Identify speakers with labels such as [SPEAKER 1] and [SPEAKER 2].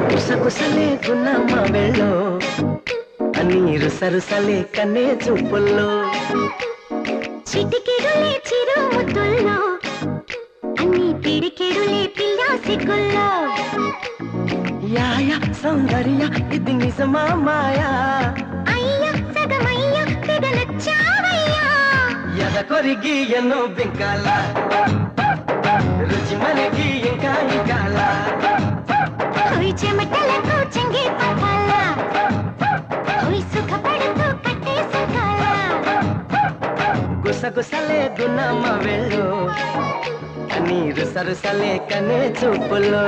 [SPEAKER 1] కుసకుసలే గున్నమ్మ వెళ్ళో నీరు సరుసలే కన్నే చూపుల్లో
[SPEAKER 2] చిటికెడులే చిరు ముద్దుల్లో అన్ని పిడికెడులే పిల్ల సిగ్గుల్లో
[SPEAKER 1] యాయ సౌందర్య ఇది నిజమా మాయా
[SPEAKER 2] అయ్య సగమయ్య తెగ నచ్చావయ్యా
[SPEAKER 1] ఎద కొరిగి ఎన్నో బింకాల రుచి మనకి ఇంకా ఇంకాల
[SPEAKER 2] హోయ్ చెమటలకు చెంగి పట్టాల హోయ్ సుఖపడుతూ కట్టే సుఖాల
[SPEAKER 1] గుసగుసలే గున్నమ్మ వెళ్ళు నీరు సరుసలే కనే చూపుల్లో